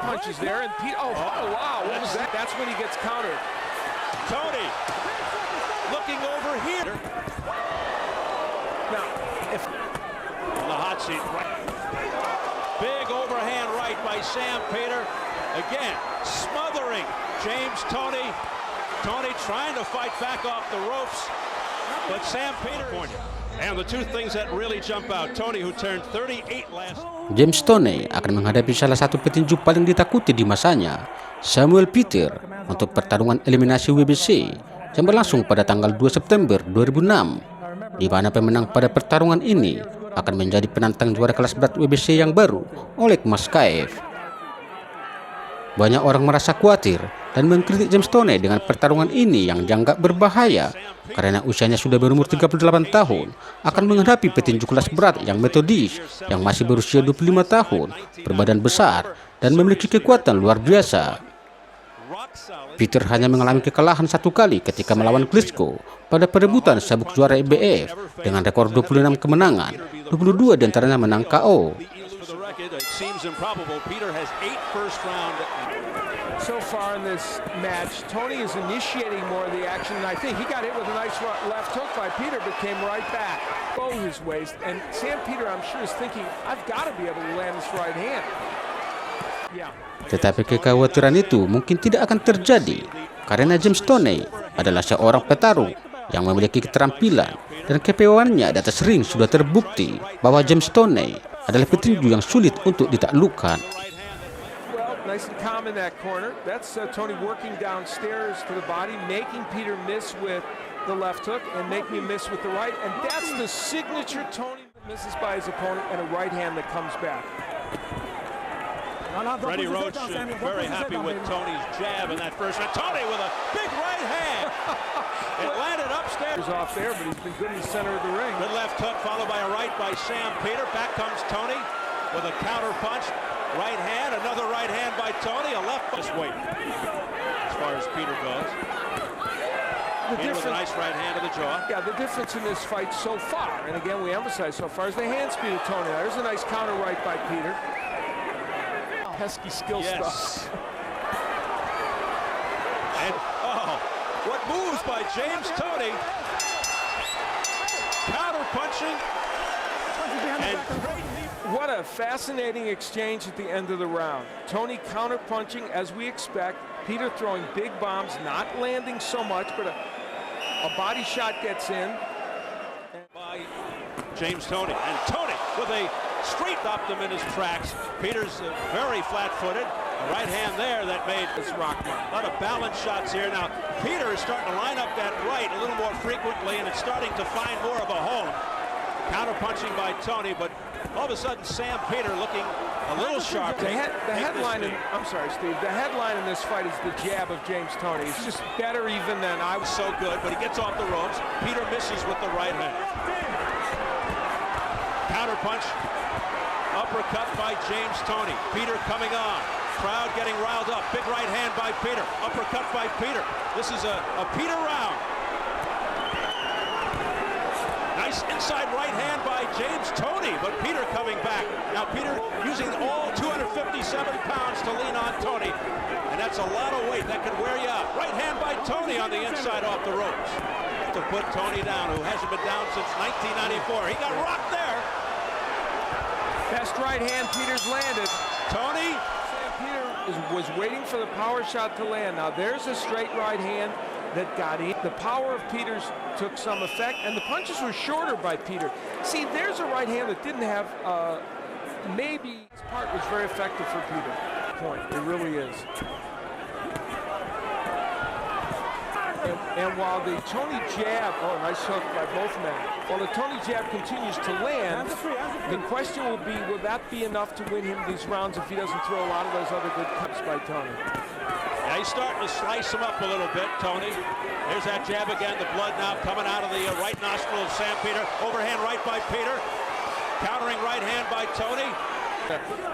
punches there, and oh wow, what was that? That's when he gets countered. Toney looking over here. Now, if the hot seat, right. Big overhand right by Sam Peter. Again, smothering James Toney. Toney trying to fight back off the ropes, but Sam Peter. And the two things that really jump out, Toney, who turned 38 last. James Toney akan menghadapi salah satu petinju paling ditakuti di masanya, Samuel Peter, untuk pertarungan eliminasi WBC yang berlangsung pada tanggal 2 September 2006, di mana pemenang pada pertarungan ini akan menjadi penantang juara kelas berat WBC yang baru, Oleg Maskaev. Banyak orang merasa khawatir dan mengkritik James Toney dengan pertarungan ini yang dianggap berbahaya karena usianya sudah berumur 38 tahun, akan menghadapi petinju kelas berat yang metodis yang masih berusia 25 tahun, berbadan besar, dan memiliki kekuatan luar biasa. Peter hanya mengalami kekalahan satu kali ketika melawan Klitschko pada perebutan sabuk juara IBF dengan rekor 26 kemenangan, 22 diantaranya menang KO. It seems improbable. Peter has 8 first round. So far in this match, Toney is initiating more of the action, and I think he got hit with a nice left hook by Peter, but came right back, below his waist. And Sam Peter, I'm sure, is thinking, I've got to be able to land this right hand. Yeah. Tetapi kekhawatiran itu mungkin tidak akan terjadi karena James Toney adalah seorang petarung yang memiliki keterampilan dan kepewaannya di atas ring sudah terbukti bahwa James Toney adalah petinju yang sulit untuk ditaklukkan. Nice and calm in that corner. That's Toney working downstairs to the body, making Peter miss with the left hook and making him miss with the right. And that's the signature Toney misses by his opponent, and a right hand that comes back. Freddie Roach very happy with Toney's jab in that first round. Toney with a big right hand. It landed upstairs. He's off there, but he's been good in the center of the ring. Good left hook followed by a right by Sam Peter. Back comes Toney with a counter punch. Right hand, another right hand by Toney. A left. Just wait. As far as Peter goes. Peter with a nice right hand to the jaw. Yeah, the difference in this fight so far, and again we emphasize so far, is the hand speed of Toney. There's a nice counter right by Peter. Pesky skill stuff. And what moves by James Toney. Counter punching. And what a fascinating exchange at the end of the round. Toney counter punching as we expect. Peter throwing big bombs, not landing so much, but a body shot gets in. By James Toney. And Toney with a straight stopped him in his tracks. Peter's very flat-footed. A right hand there that made this rock. A lot of balance shots here. Now, Peter is starting to line up that right a little more frequently, and it's starting to find more of a home. Counter-punching by Toney, but all of a sudden, Sam Peter looking a little sharp. The headline, I'm sorry, Steve. The headline in this fight is the jab of James Toney. It's just better even than I was. So good, but he gets off the ropes. Peter misses with the right hand. Counter punch. Uppercut by James Toney. Peter coming on. Crowd getting riled up. Big right hand by Peter. Uppercut by Peter. This is a Peter round. Nice inside right hand by James Toney, but Peter coming back. Now Peter using all 257 pounds to lean on Toney, and that's a lot of weight that could wear you out. Right hand by Toney on the inside off the ropes to put Toney down, who hasn't been down since 1994. He got rocked there. Best right hand Peter's landed. Toney. Peter was waiting for the power shot to land. Now there's a straight right hand that got in. The power of Peter's took some effect, and the punches were shorter by Peter. See, there's a right hand that didn't have, maybe this part was very effective for Peter. Point, it really is. And while the Toney jab, nice hook by both men. While the Toney jab continues to land, the question will be, will that be enough to win him these rounds if he doesn't throw a lot of those other good cuts by Toney? Yeah, he's starting to slice him up a little bit, Toney. There's that jab again, the blood now coming out of the right nostril of Sam Peter. Overhand right by Peter. Countering right hand by Toney.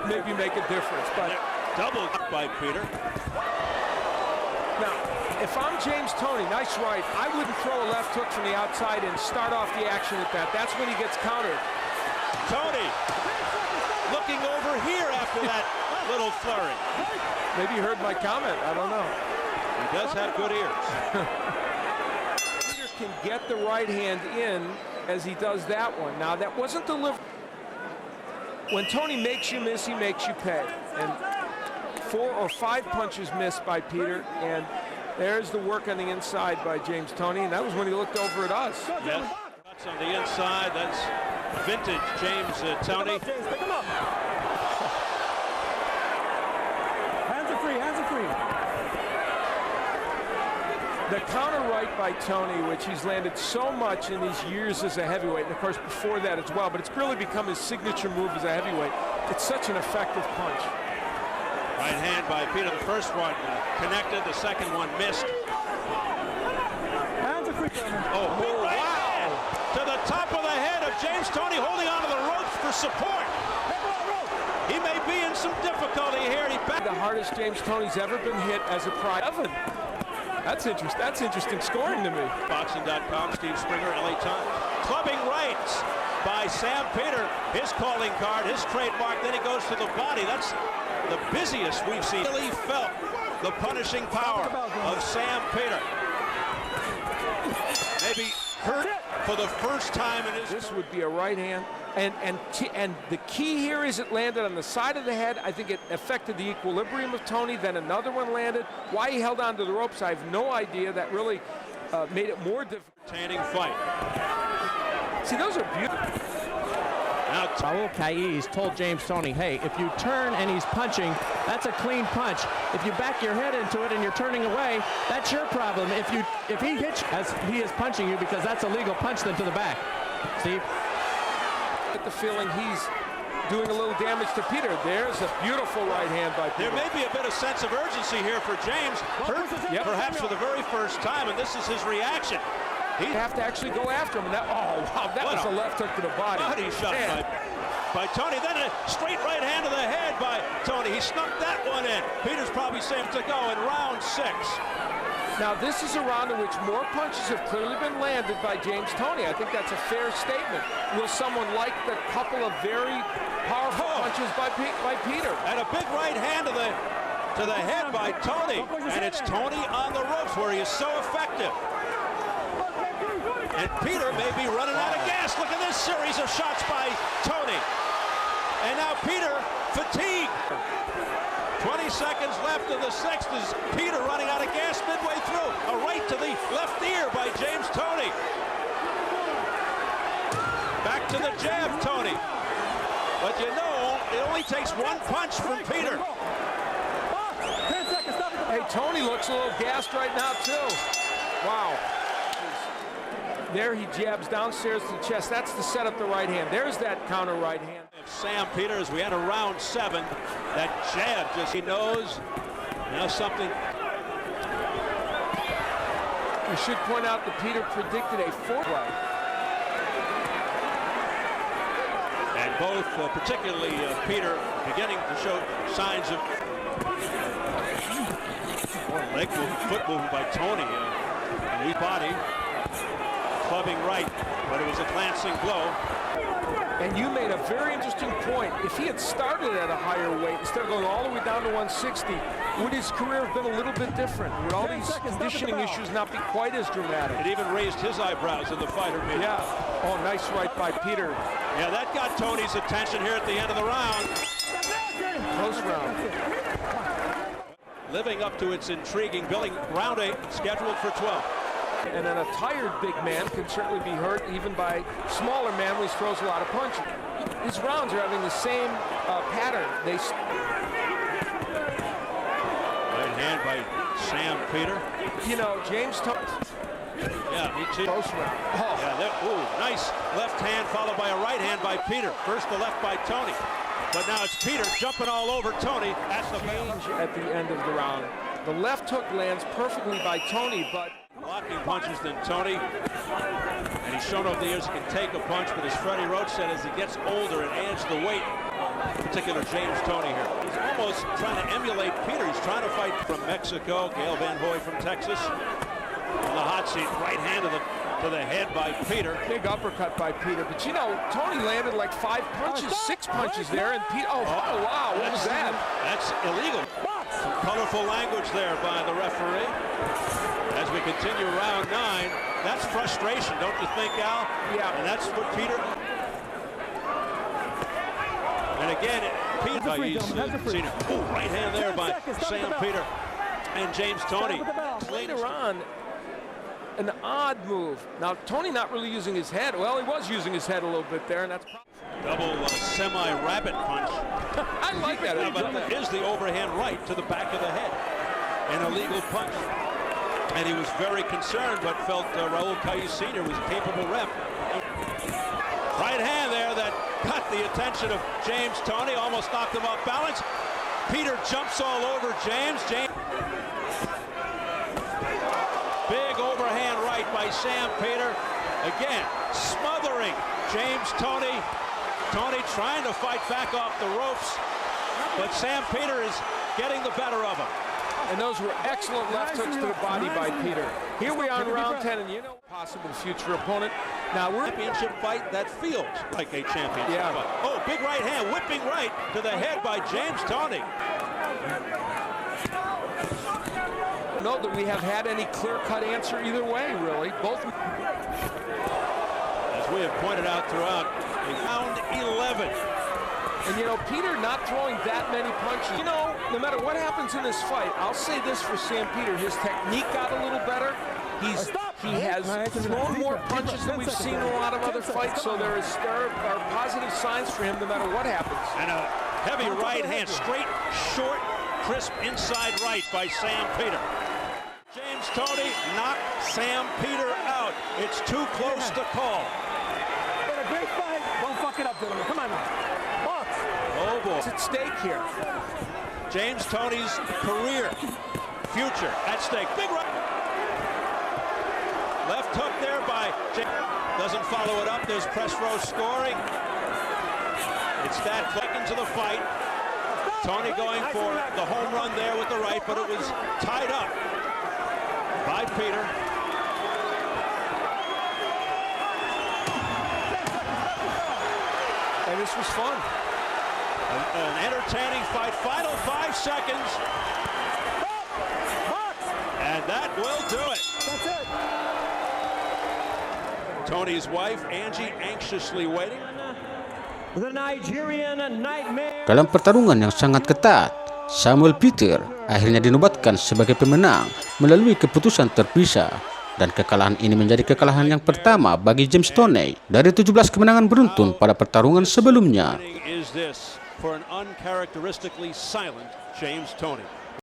Maybe make a difference, but double by Peter. Now, if I'm James Toney, nice right, I wouldn't throw a left hook from the outside and start off the action with that. That's when he gets countered. Toney looking over here after that little flurry. Maybe you heard my comment. I don't know. He does have good ears. Peter can get the right hand in as he does that one. Now, that wasn't delivered. When Toney makes you miss, he makes you pay. And 4 or 5 punches missed by Peter, and there's the work on the inside by James Toney, and that was when he looked over at us. Yes, that's on the inside. That's vintage James Toney. Pick him up. Hands are free, hands are free. The counter right by Toney, which he's landed so much in these years as a heavyweight, and of course before that as well, but it's really become his signature move as a heavyweight. It's such an effective punch. Right hand by Peter. The first one connected, the second one missed. Hands are free. Oh, big right hand to the top of the head of James Toney, holding onto the ropes for support. He may be in some difficulty here. The hardest James Toney's ever been hit as a pro. That's interesting. That's interesting scoring to me. Boxing.com, Steve Springer, LA Times. Clubbing rights by Sam Peter. His calling card, his trademark. Then he goes to the body. That's the busiest we've seen. Really felt the punishing power of Sam Peter. Maybe hurt for the first time in his. This would be a right hand, and the key here is it landed on the side of the head. I think it affected the equilibrium of Toney. Then another one landed. Why he held on to the ropes, I have no idea. That really made it more difficult. Entertaining fight. See, those are beautiful. Now Raul Caiz told James Toney, hey, if you turn and he's punching, that's a clean punch. If you back your head into it and you're turning away, that's your problem. If he hits you as he is punching you, because that's a legal punch, then to the back. Steve? Get the feeling he's doing a little damage to Peter. There's a beautiful right hand by Peter. there may be a bit of sense of urgency here for James. Hurt, perhaps for the very first time, and this is his reaction. He have to actually go after him. And that, oh, wow, that was a left hook to the body. Body shot by Toney. Then a straight right hand to the head by Toney. He snuck that one in. Peter's probably saying to go in round 6. Now, this is a round in which more punches have clearly been landed by James Toney. I think that's a fair statement. Will someone like the couple of very powerful punches by Peter? And a big right hand to the head by Toney. And it's Toney on the ropes where he is so effective. And Peter may be running out of gas. Look at this series of shots by Toney. And now Peter fatigued. 20 seconds left of the 6th is Peter running out of gas midway through. A right to the left ear by James Toney. Back to the jab, Toney. But you know, it only takes one punch from Peter. Hey, Toney looks a little gassed right now, too. Wow. There he jabs downstairs to the chest. That's to set up the right hand. There's that counter right hand. Sam Peter, as we enter round 7, that jab just, he knows. Now something. We should point out that Peter predicted a 4th right. And both, particularly Peter, beginning to show signs of leg movement, foot movement by Toney. Knee body. Clubbing right, but it was a glancing blow. And you made a very interesting point. If he had started at a higher weight, instead of going all the way down to 160, would his career have been a little bit different? Would all these conditioning issues not be quite as dramatic? It even raised his eyebrows in the fighter meeting. Yeah. Oh, nice right by Peter. Yeah, that got Toney's attention here at the end of the round. Close round. Living up to its intriguing billing. Round 8, scheduled for 12. And then a tired big man can certainly be hurt even by smaller man when he throws a lot of punches. His rounds are having the same pattern. They right hand by Sam Peter. You know, James Toney. Yeah, he too. Close round. Oh. Yeah, ooh, nice left hand followed by a right hand by Peter. First the left by Toney. But now it's Peter jumping all over Toney at the change at the end of the round. The left hook lands perfectly by Toney, but blocking punches than Toney. And he's shown over the years he can take a punch, but as Freddie Roach said, as he gets older and adds the weight, in particular James Toney here. He's almost trying to emulate Peter. He's trying to fight from Mexico. Gail Van Hoy from Texas. On the hot seat, right hand to the to the head by Peter. Big uppercut by Peter. But you know, Toney landed like 5 punches, 6 punches there. And Peter, oh wow, what was that? That's illegal. Some colorful language there by the referee. As we continue round 9, that's frustration, don't you think, Al? Yeah. And that's what Peter... And again, Peter... right hand there by Sam Peter and James Toney. Later on, an odd move. Now, Toney not really using his head. Well, he was using his head a little bit there, and that's double semi-rabbit punch. I like that. Is the overhand right to the back of the head. An illegal punch. And he was very concerned, but felt Raul Caillou Sr. was a capable rep. Right hand there that cut the attention of James Toney, almost knocked him off balance. Peter jumps all over James. Big overhand right by Sam Peter. Again, smothering James Toney. Toney trying to fight back off the ropes, but Sam Peter is getting the better of him. And those were excellent left hooks to the body by Peter. Here we are in round 10, and you know, possible future opponent. Now we're championship fight that feels like a championship fight. Oh, big right hand, whipping right to the head by James Toney. Know that we have had any clear-cut answer either way, really. Both. As we have pointed out throughout, round 11. And you know, Peter not throwing that many punches. You know, no matter what happens in this fight, I'll say this for Sam Peter, his technique got a little better. He has thrown more punches than we've seen in a lot of other fights, so there are positive signs for him no matter what happens. And a heavy right hand, straight, short, crisp inside right by Sam Peter. James Toney knocked Sam Peter out. It's too close to call. But a great fight. Don't fuck it up, gentlemen. Come on now. Oh boy. What's at stake here? James Toney's career, future at stake. Big right. Left hook there by James. Doesn't follow it up. There's press row scoring. It's that seconds of the fight. Toney going for the home run there with the right, but it was tied up by Peter. And this was fun. An entertaining fight. Final 5 seconds. And that will do it. That's it. Toney's wife, Angie, anxiously waiting. The Nigerian nightmare. Dalam pertarungan yang sangat ketat, Samuel Peter akhirnya dinobatkan sebagai pemenang melalui keputusan terpisah. Dan kekalahan ini menjadi kekalahan yang pertama bagi James Toney dari 17 kemenangan beruntun pada pertarungan sebelumnya. For an uncharacteristically silent James Toney.